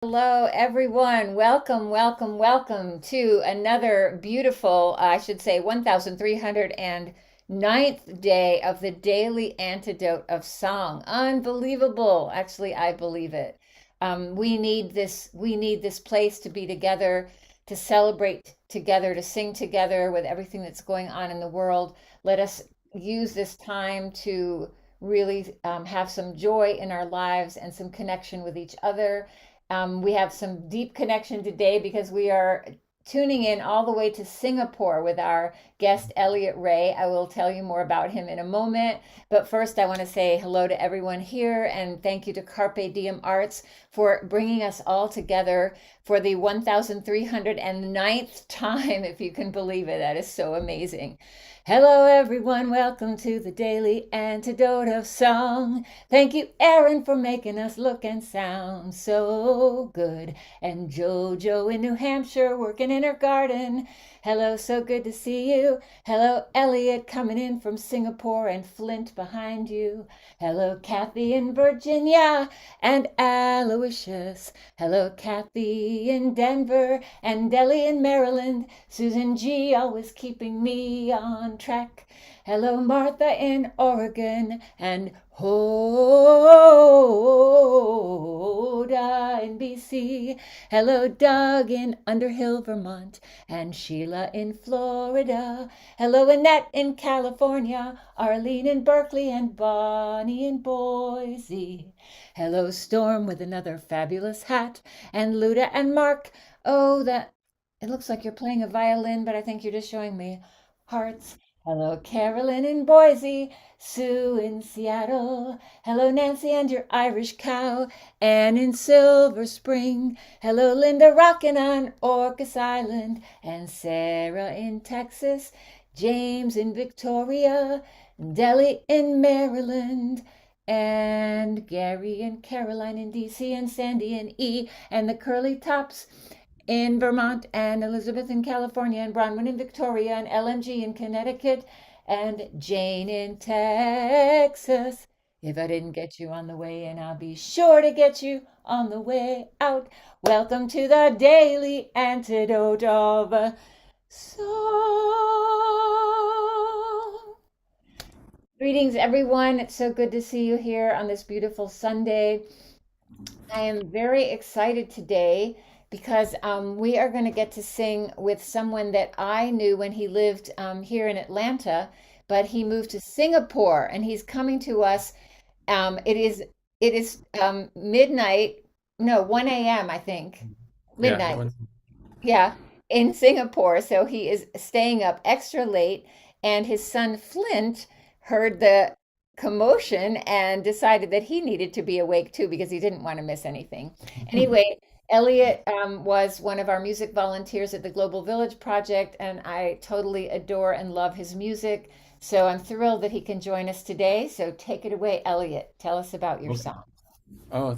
Hello, everyone. Welcome, welcome, welcome to another beautiful, I should say, 1309th day of the daily antidote of song. Unbelievable. Actually, I believe it. We need this. We need this place to be together, to celebrate together, to sing together with everything that's going on in the world. Let us use this time to really have some joy in our lives and some connection with each other. We have some deep connection today because we are tuning in all the way to Singapore with our guest, Elliot Ray. I will tell you more about him in a moment. But first, I want to say hello to everyone here and thank you to Carpe Diem Arts for bringing us all together for the 1309th time, if you can believe it. That is so amazing. Hello, everyone. Welcome to the Daily Antidote of Song. Thank you, Erin, for making us look and sound so good. And JoJo in New Hampshire working in her garden. Hello, so good to see you. Hello, Elliot coming in from Singapore and Flint behind you. Hello, Kathy in Virginia and Aloysius. Hello, Kathy in Denver and Deli in Maryland. Susan G always keeping me on track. Hello, Martha in Oregon and Hoda in BC. Hello, Doug in Underhill, Vermont, and Sheila in Florida. Hello, Annette in California, Arlene in Berkeley, and Bonnie in Boise. Hello, Storm with another fabulous hat, and Luda and Mark. Oh, that it looks like you're playing a violin, but I think you're just showing me hearts. Hello, Carolyn in Boise, Sue in Seattle. Hello, Nancy and your Irish cow, Anne in Silver Spring. Hello, Linda rockin' on Orcas Island, and Sarah in Texas, James in Victoria, Deli in Maryland, and Gary and Caroline in DC, and Sandy in E, and the Curly Tops in Vermont, and Elizabeth in California, and Bronwyn in Victoria, and LMG in Connecticut, and Jane in Texas. If I didn't get you on the way in, I'll be sure to get you on the way out. Welcome to the Daily Antidote of Song. Greetings, everyone. It's so good to see you here on this beautiful Sunday. I am very excited today because we are going to get to sing with someone that I knew when he lived here in Atlanta, but he moved to Singapore and he's coming to us. It is midnight, no, 1 a.m. I think, Yeah, midnight. Yeah, in Singapore. So he is staying up extra late, and his son Flint heard the commotion and decided that he needed to be awake too because he didn't want to miss anything. Anyway, Elliot was one of our music volunteers at the Global Village Project, and I totally adore and love his music. So I'm thrilled that he can join us today. So take it away, Elliot. Tell us about your okay. song. Oh,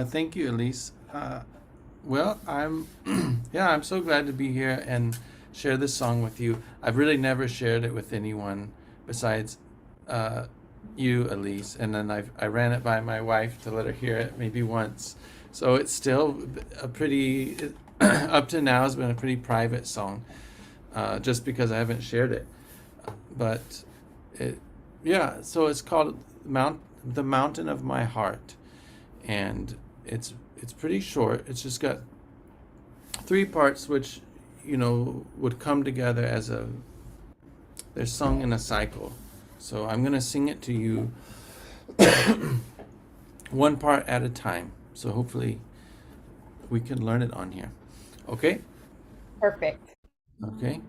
thank you, Elise. Well, I'm yeah, I'm so glad to be here and share this song with you. I've really never shared it with anyone besides uh, you, Elise, and then I ran it by my wife to let her hear it maybe once. So it's still a pretty up to now has been a pretty private song, just because I haven't shared it. But it yeah, so it's called the Mountain of My Heart, and it's pretty short. It's just got three parts, which would come together as a they're sung in a cycle. So I'm gonna sing it to you one part at a time. So hopefully we can learn it on here. Okay? Perfect. Okay.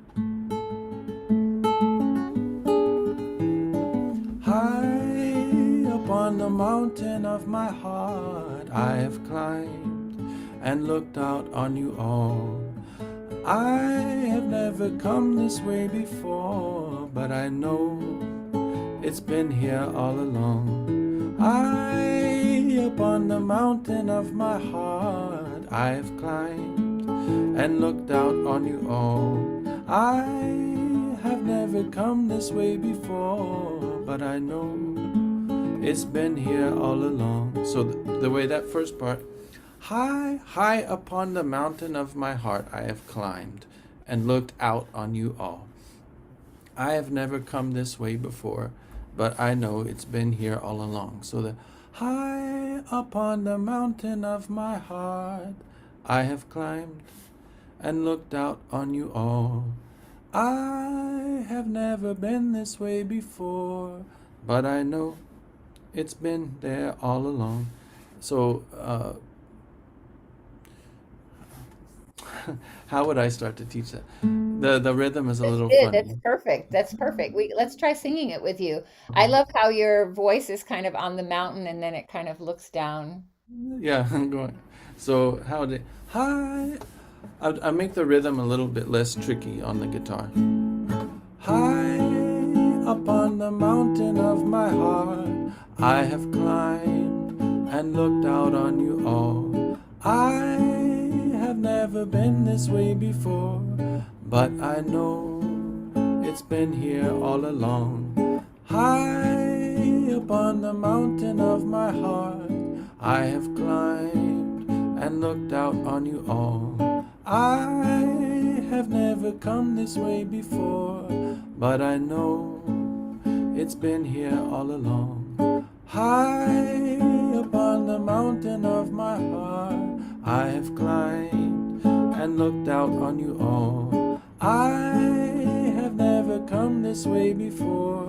High up on the mountain of my heart, I have climbed and looked out on you all. I have never come this way before, but I know it's been here all along. I up on the mountain of my heart, I have climbed and looked out on you all. I have never come this way before, but I know it's been here all along. So the way that first part, High, high upon the mountain of my heart I have climbed and looked out on you all. I have never come this way before, but I know it's been here all along. So the high upon the mountain of my heart I have climbed and looked out on you all. I have never been this way before, but I know it's been there all along. So, how would I start to teach that? The rhythm is a That's little good. That's funny. perfect. That's perfect. Let's try singing it with you. I love how your voice is kind of on the mountain and then it kind of looks down. Yeah, I'm going. So how did high? I make the rhythm a little bit less tricky on the guitar. High upon the mountain of my heart, I have climbed and looked out on you all. I have never been this way before, but I know it's been here all along. High upon the mountain of my heart, I have climbed and looked out on you all. I have never come this way before, but I know it's been here all along. High upon the mountain of my heart, I have climbed and looked out on you all. I have never come this way before,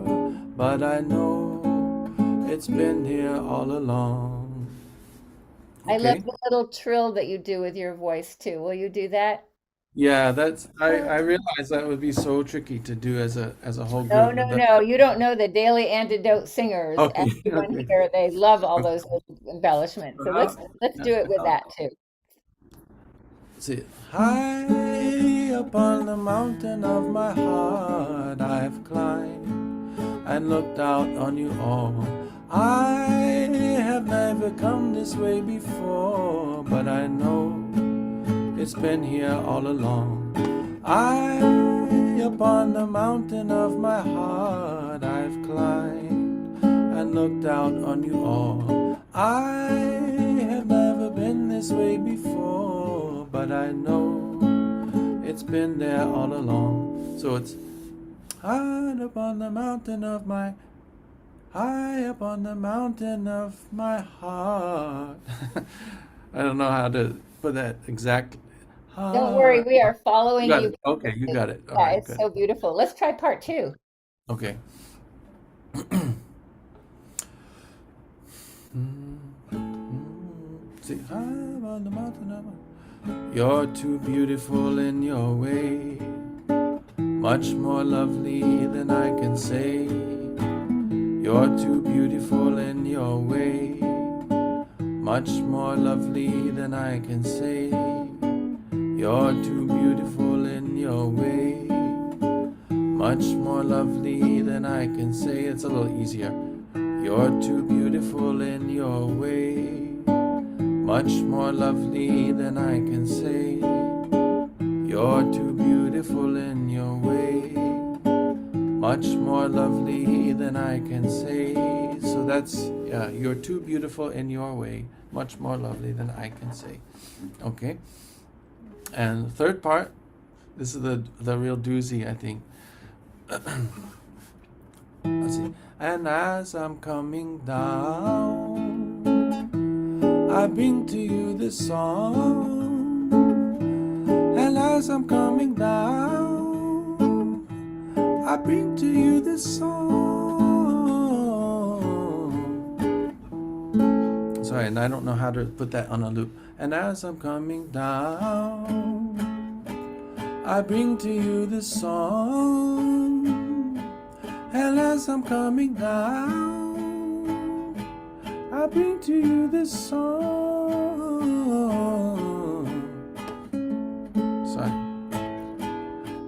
but I know it's been here all along. I love Okay? the little trill that you do with your voice too. Will you do that? Yeah, that's I realized that would be so tricky to do as a whole No, group, no, but that no. You don't know the Daily Antidote singers. okay, Everyone okay. here, they love all Okay. those little embellishments. So So let's do it with that too. see, high upon the mountain of my heart, I have climbed and looked out on you all. I have never come this way before, but I know it's been here all along. I upon the mountain of my heart I've climbed and looked out on you all. I have never been this way before, but I know it's been there all along. So it's high upon the mountain of my high upon the mountain of my heart. I don't know how to put that exactly. Don't worry, Heart. we are You following got you it. Okay, you perfectly. got it. All Yeah, right, it's good. so beautiful. Let's try part two. Okay. See, high on the mountain you're too beautiful in your way, much more lovely than I can say. You're too beautiful in your way, much more lovely than I can say. You're too beautiful in your way, much more lovely than I can say. It's a little easier. You're too beautiful in your way, much more lovely than I can say. You're too beautiful in your way, much more lovely than I can say. So that's, yeah, you're too beautiful in your way, much more lovely than I can say. Okay. And the third part, this is the real doozy, I think. Let's see. And as I'm coming down, I bring to you this song. And as I'm coming down, I bring to you this song. Sorry, and I don't know how to put that on a loop. And as I'm coming down, I bring to you this song. And as I'm coming down, I bring to you this song. Sorry.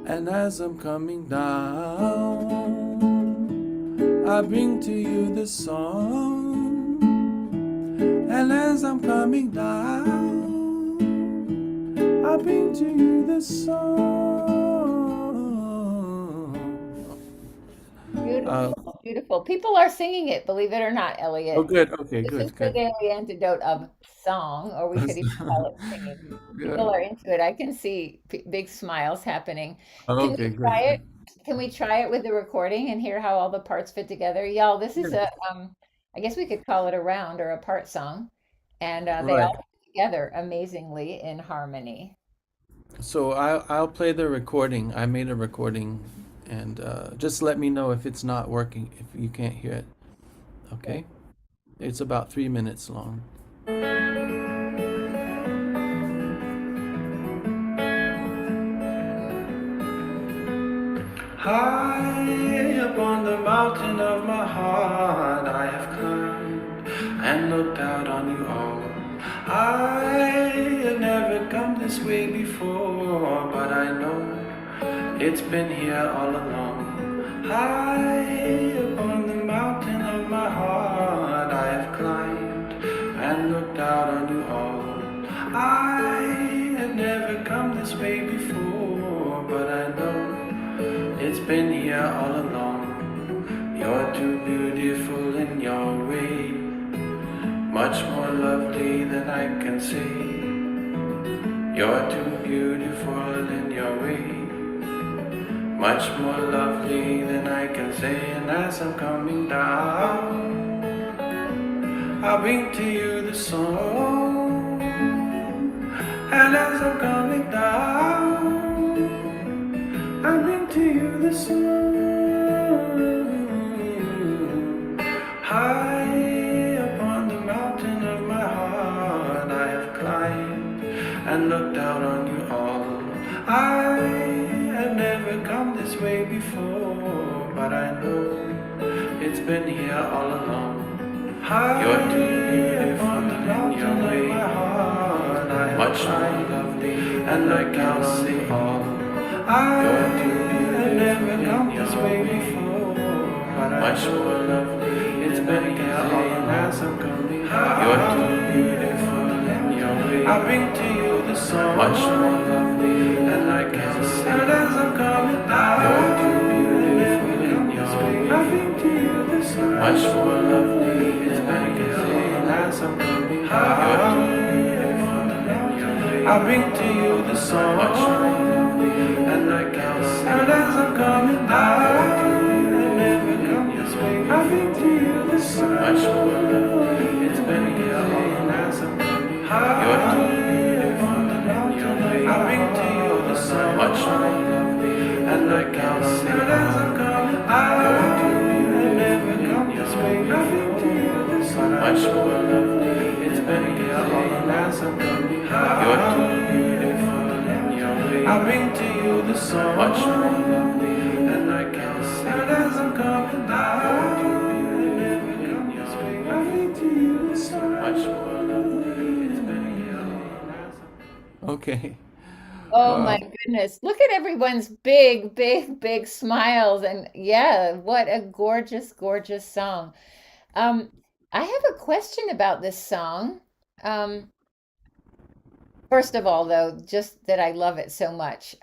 And as I'm coming down, I bring to you this song. And as I'm coming down, I bring to you this song. Beautiful. beautiful. People are singing it, believe it or not, Oh, Elliot. good. Okay, This is good, the good. daily antidote of song, or we could even call it singing. People Good. are into it. I can see big smiles happening. Can Okay, we good, try good. it? Can we try it with the recording and hear how all the parts fit together? Y'all, this is Yeah. a, I guess we could call it a round or a part song, and they Right. all fit together amazingly in harmony. So I'll play the recording. I made a recording, and just let me know if it's not working, if you can't hear it. Sure. Okay? It's about 3 minutes long. High upon the mountain of my heart, I have climbed and looked out on you all. I have never come this way before, but I know it's been here all along. High upon the mountain of my heart, I have climbed and looked out on you all. I have never come this way before, but I know it's been here all along. You're too beautiful in your way, much more lovely than I can say. You're too beautiful in your way, much more lovely than I can say. And as I'm coming down, I'll bring to you the song. And as I'm coming down, I bring to you the sun. High upon the mountain of my heart, I have climbed and looked out on you all. I have never come this way before, but I know it's been here all along. You're too beautiful in your way, much more lovely, and I can't see all. You're too beautiful in your way, much more lovely. It's been here all along. You're too beautiful in your way. I bring to you the song, much more lovely, and I can't see. And as I'm coming down, you're too beautiful in your way. I bring to you the song, much more lovely, and I can see. And as I'm coming down, you're too beautiful in your way. I bring to you the song, much more lovely, and I can't see. And as I'm coming down, I bring to you the sun, much more lovely. It's been here all along. You're too beautiful in your way. I bring to you the sun, much more lovely, and I can't see. And as I'm coming, you're too beautiful in your way. I bring to you the sun, much more lovely. It's been here all along. You're too beautiful in your way. I bring to you the sun, much more lovely, and I can't see. And as I'm coming down, okay. Oh my Wow. goodness. Look at everyone's big, big, big smiles. And yeah, what a gorgeous, gorgeous song. Um, I have a question about this song. Um, First of all, though, just that I love it so much.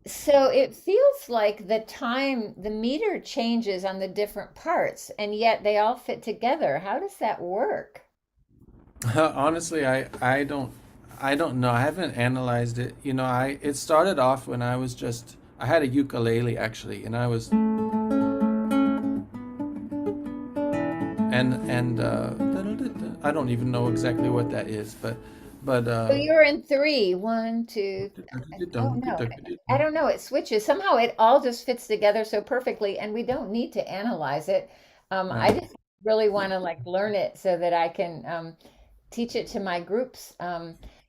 So it feels like the meter changes on the different parts, and yet they all fit together. How does that work? Honestly, I don't know. I haven't analyzed it. I it started off when I had a ukulele actually, and I don't even know exactly what that is, but So you're in three. One, two. Oh no, I don't know. It switches. Somehow it all just fits together so perfectly, and we don't need to analyze it. I right. just really want to like learn it so that I can teach it to my groups.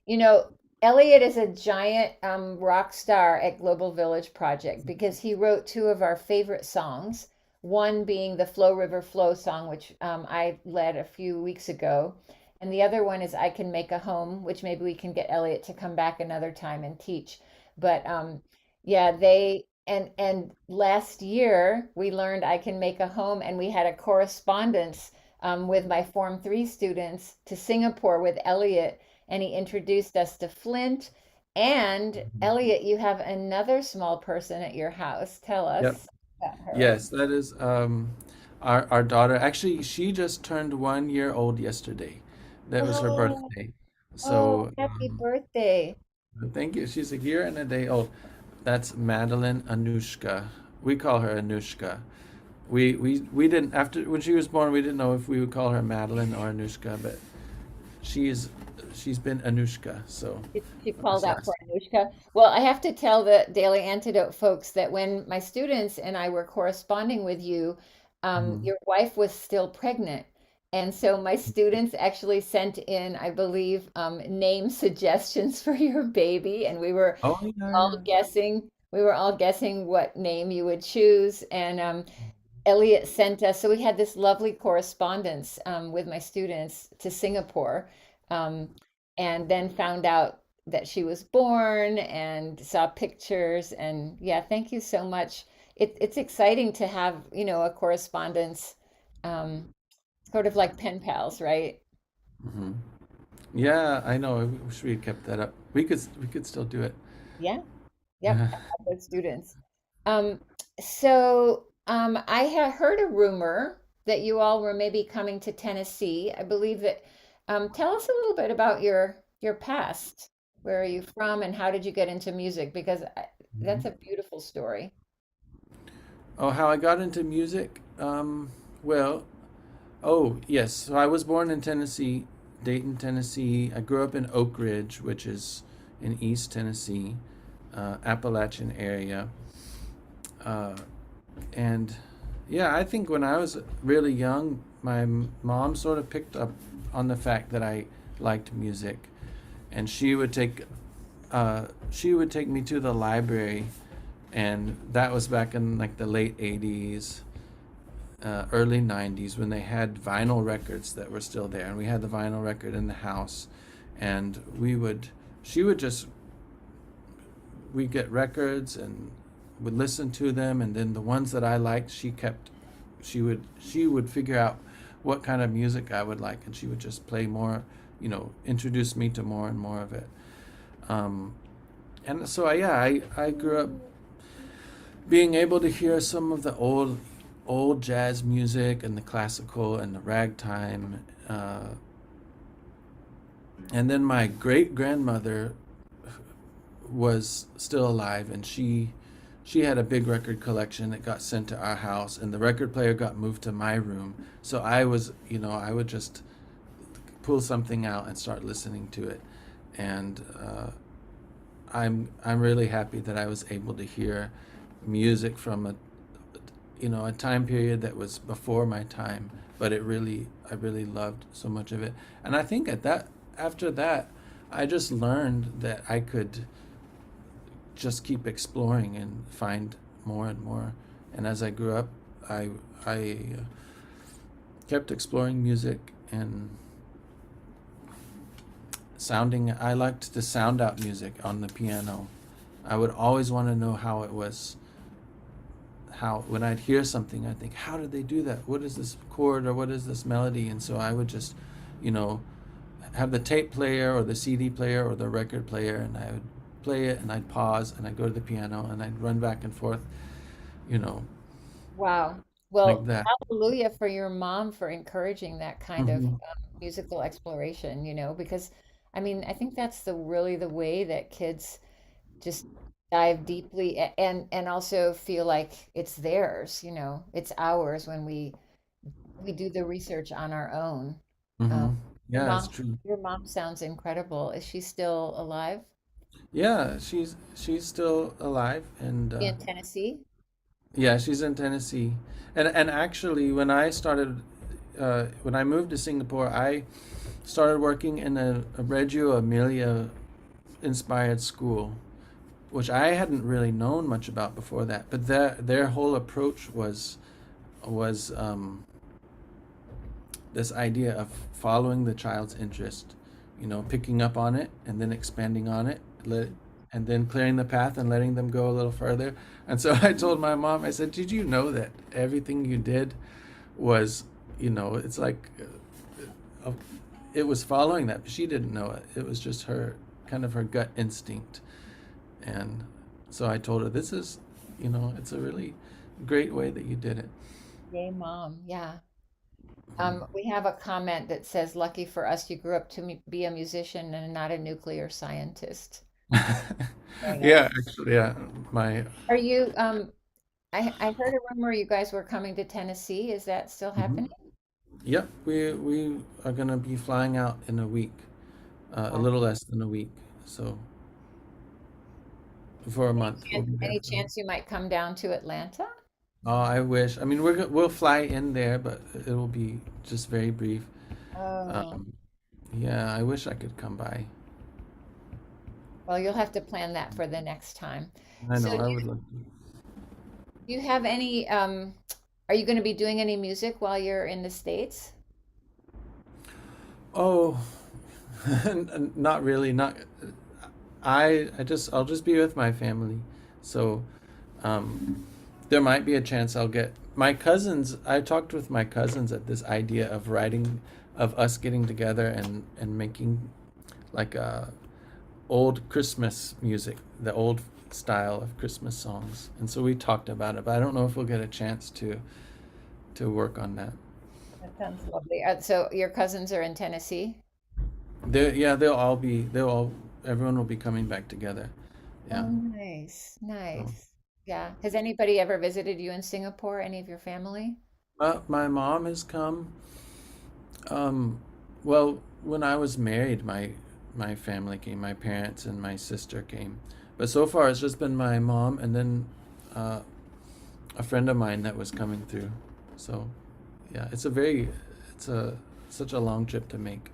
You know, Elliot is a giant rock star at Global Village Project because he wrote two of our favorite songs. One being the Flow River Flow song, which I led a few weeks ago. And the other one is I Can Make a Home, which maybe we can get Elliot to come back another time and teach. But yeah, and last year we learned I Can Make a Home, and we had a correspondence with my Form 3 students to Singapore with Elliot, and he introduced us to Flint. And Elliot, you have another small person at your house. Tell Yep. us. About her. Yes, that is our daughter. Actually, she just turned 1 year old yesterday. That was her Oh, birthday. oh, So happy birthday. thank you. She's a year and a day old. That's Madeline Anushka. We call her Anushka. We didn't after when she was born. We didn't know if we would call her Madeline or Anushka, but she's she's been Anushka. So She called this out for last. Anushka. Well, I have to tell the Daily Antidote folks that when my students and I were corresponding with you, Mhm. your wife was still pregnant. And so my students actually sent in, I believe, name suggestions for your baby, and Oh yeah, all yeah. guessing, we were all guessing what name you would choose. And Elliot sent us, so we had this lovely correspondence with my students to Singapore, um, and then found out that she was born and saw pictures. And yeah, thank you so much. It's exciting to have, a correspondence, um, sort of like pen pals, right? Hmm. Yeah, I know. I wish we had kept that up. We could still do it. Yeah. Yep, I have those students. Um, so I had heard a rumor that you all were maybe coming to Tennessee. I believe that. Tell us a little bit about your past. Where are you from, and how did you get into music? Because that's a beautiful story. Oh, how I got into music? Well, oh, yes. So I was born in Tennessee, Dayton, Tennessee. I grew up in Oak Ridge, which is in East Tennessee, Appalachian area. Uh, and yeah, I think when I was really young, my mom sort of picked up on the fact that I liked music, and she would take me to the library, and that was back in like the late '80s, early '90s when they had vinyl records that were still there, and we had the vinyl record in the house, and she would just we'd get records and would listen to them, and then the ones that I liked, she would figure out what kind of music I would like, and she would just play more, introduce me to more and more of it. Um, and so I grew up being able to hear some of the old jazz music and the classical and the ragtime, and then my great grandmother was still alive, and she had a big record collection that got sent to our house, and the record player got moved to my room. So I would just pull something out and start listening to it, and I'm really happy that I was able to hear music from a time period that was before my time, but I really loved so much of it. And I think after that, I just learned that I could just keep exploring and find more and more. And as I grew up, I kept exploring music and sounding. I liked to sound out music on the piano. I would always want to know how it was. How when I'd hear something, I'd think, how did they do that? What is this chord or what is this melody? And so I would just, you know, have the tape player or the CD player or the record player, and I would play it, and I'd pause, and I'd go to the piano, and I'd run back and forth, you know, Wow. like Well, that. hallelujah for your mom for encouraging that kind of Hmm. musical exploration, because I mean, I think that's really the way that kids just dive deeply and also feel like it's theirs, it's ours when we do the research on our own. Um, Hmm. your Yeah, it's mom, true. your mom sounds incredible. Is she still alive? Yeah, she's still alive, and In Tennessee? yeah, she's in Tennessee. And actually, when I moved to Singapore, I started working in a Reggio Emilia inspired school, which I hadn't really known much about before that. But their whole approach was this idea of following the child's interest, picking up on it and then expanding on it, and then clearing the path and letting them go a little further. And so I told my mom, I said, "Did you know that everything you did was, it's like uh, it was following that?" But she didn't know it. It was just her kind of her gut instinct. And so I told her, "This is, it's a really great way that you did it. Yay, mom. Yeah. Mhm. We have a comment that says, "Lucky for us, you grew up to be a musician and not a nuclear scientist." Very Yeah, nice. actually, yeah. My Are you, I heard a rumor you guys were coming to Tennessee. Is that still Mhm. happening? Yep, we are gonna be flying out in a week, a Wow. little less than a week. So for a month, we'll be there Any for a month. chance you might come down to Atlanta? Oh, I wish. I mean, we'll fly in there, but it will be just very brief. Oh, Um, yeah, I wish I could come by. well, you'll have to plan that for the next time. I So, know, I would love to. do you have any, are you going to be doing any music while you're in the States? Oh, not really. Not. I'll just be with my family. So, um, there might be a chance I'll get my cousins. I talked with my cousins at this idea of writing, of us getting together and making like old Christmas music, the old style of Christmas songs. And so we talked about it, but I don't know if we'll get a chance to work on that. That sounds lovely. So your cousins are in Tennessee? Yeah, everyone will be coming back together. Yeah. Oh, nice, So, nice. Yeah. Has anybody ever visited you in Singapore? Any of your family? my mom has come. Well, when I was married, my family came, my parents and my sister came. But so far, it's just been my mom and then uh, a friend of mine that was coming through. So, yeah, it's a such a long trip to make.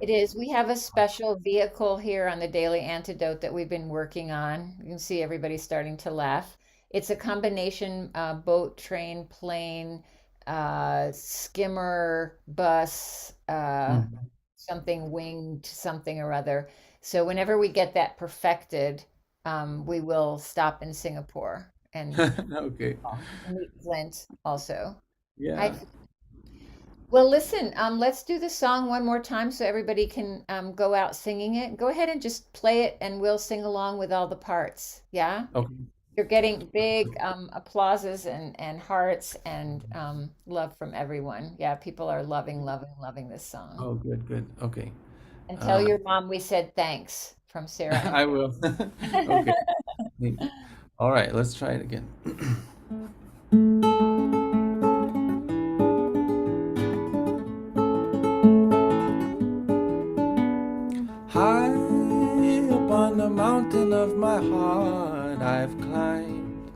It is. We have a special vehicle here on the Daily Antidote that we've been working on. You can see everybody starting to laugh. It's a combination boat, train, plane, skimmer, bus, Mm. something winged, something or other. So whenever we get that perfected, we will stop in Singapore and Okay. meet Flint also. Hi, Yeah. well, listen, let's do the song one more time so everybody can go out singing it. Go ahead and just play it and we'll sing along with all the parts. Yeah? Okay. You're getting big applauses and hearts and love from everyone. Yeah, people are loving, loving, loving this song. Oh, good, good. Okay. And tell Um, your mom we said thanks from Sarah and I will. Okay. Sarah. Neat. All right, let's try it again. High upon the mountain of my heart, I've climbed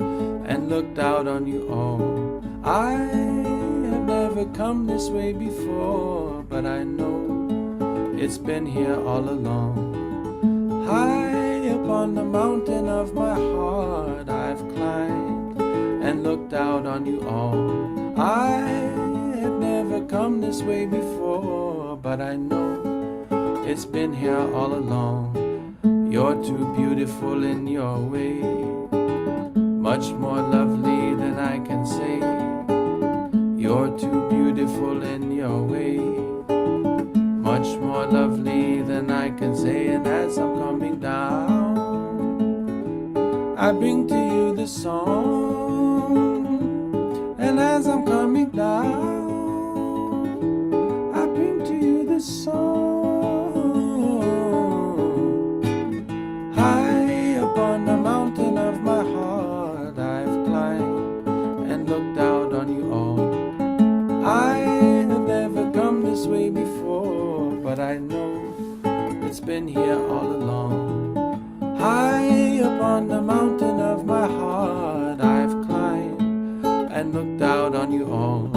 and looked out on you all. I have never come this way before, but I know it's been here all along. High upon the mountain of my heart, I've climbed and looked out on you all. I have never come this way before, but I know it's been here all along. You're too beautiful in your way, much more lovely than I can say. You're too beautiful in your way, much more lovely than I can say. And as I'm coming down, I bring to you this song. And as I'm coming down, I bring to you this song. High upon the mountain of my heart, I've climbed and looked out on you all. I have never come this way before, but I know it's been here all along. High upon the mountain of my heart, I've climbed and looked out on you all.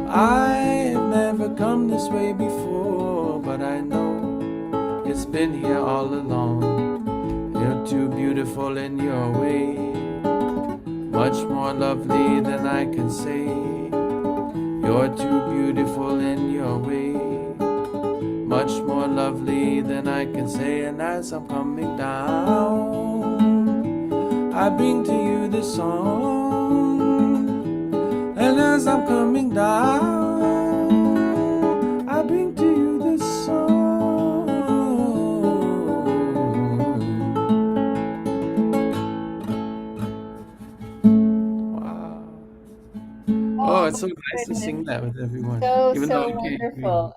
I have never come this way before, but I know it's been here all along. You're too beautiful in your way, much more lovely than I can say. You're too beautiful in your way, much more lovely than I can say. And as I'm coming down, I bring to you this song. And as I'm coming down, I bring to you this song. Wow. it's so nice to Goodness. sing that with everyone, So, even though so I can't hear you. wonderful.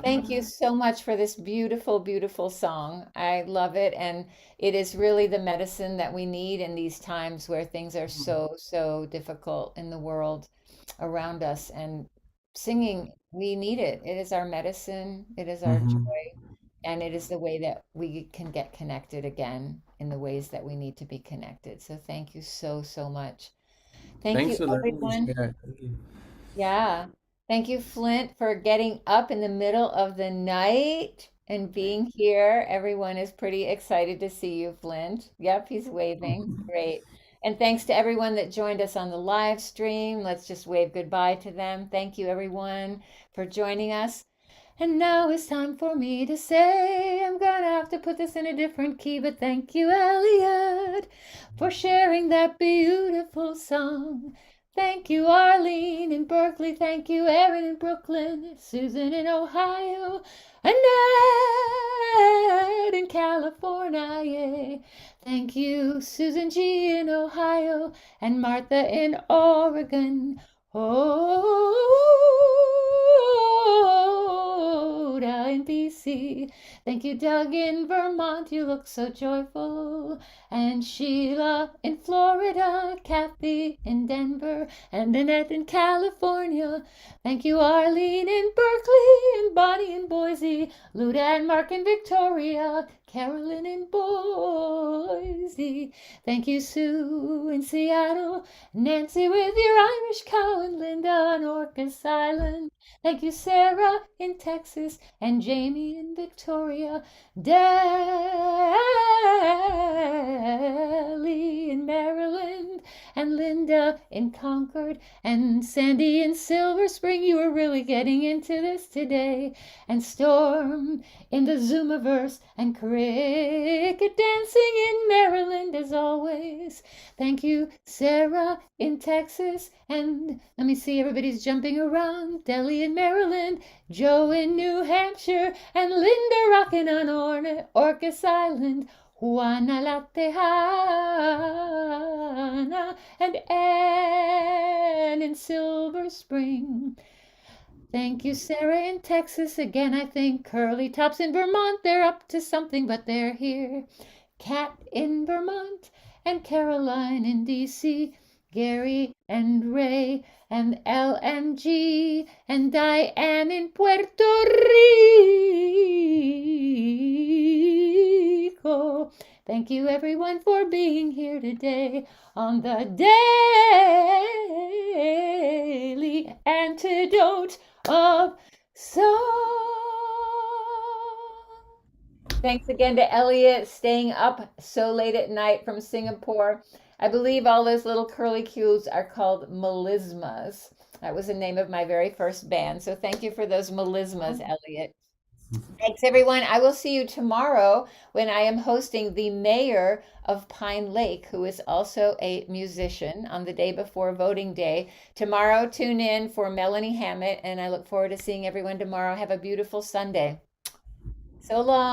Thank you so much for this beautiful, beautiful song. I love it. And it is really the medicine that we need in these times where things are so, so difficult in the world around us. And singing, we need it. It is our medicine, it is our Mm-hmm. joy, and it is the way that we can get connected again in the ways that we need to be connected. So thank you so, so much. Thank Thanks you, for letting me everyone. share. Thank you. Yeah. Thank you, Flint, for getting up in the middle of the night and being here. Everyone is pretty excited to see you, Flint. Yep, he's waving. Great. And thanks to everyone that joined us on the live stream. Let's just wave goodbye to them. Thank you, everyone, for joining us. And now it's time for me to say, I'm gonna have to put this in a different key, but thank you, Elliot, for sharing that beautiful song. Thank you, Arlene in Berkeley. Thank you, Erin in Brooklyn, Susan in Ohio, Annette in California. Yay. Thank you, Susan G in Ohio, and Martha in Oregon. Oh, down in BC. Thank you, Doug in Vermont. You look so joyful. And Sheila in Florida. Kathy in Denver. And Annette in California. Thank you, Arlene in Berkeley. And Bonnie in Boise. Luda and Mark in Victoria. Carolyn in Boise. Thank you, Sue in Seattle. Nancy with your Irish cow and Linda on Orcas Island. Thank you, Sarah in Texas and Jamie in Victoria. Dally in Maryland and Linda in Concord and Sandy in Silver Spring. You are really getting into this today. And Storm in the Zoomiverse and cricket dancing in Maryland as always. Thank you, Sarah in Texas. And let me see, everybody's jumping around. Delhi in Maryland, Joe in New Hampshire, and Linda rocking on Orcas Island. Juana La Tejana and Anne in Silver Spring. Thank you, Sarah in Texas. Again, I think Curly Tops in Vermont. They're up to something, but they're here. Kat in Vermont and Caroline in DC, Gary and Ray and LMG and Diane in Puerto Rico. Thank you, everyone, for being here today on the Daily Antidote of Song. Thanks again to Elliot staying up so late at night from Singapore. I believe all those little curly cues are called melismas. That was the name of my very first band. So thank you for those melismas, Elliot. Thanks, everyone. I will see you tomorrow when I am hosting the mayor of Pine Lake, who is also a musician, on the day before voting day. Tomorrow, tune in for Melanie Hammett, and I look forward to seeing everyone tomorrow. Have a beautiful Sunday. So long.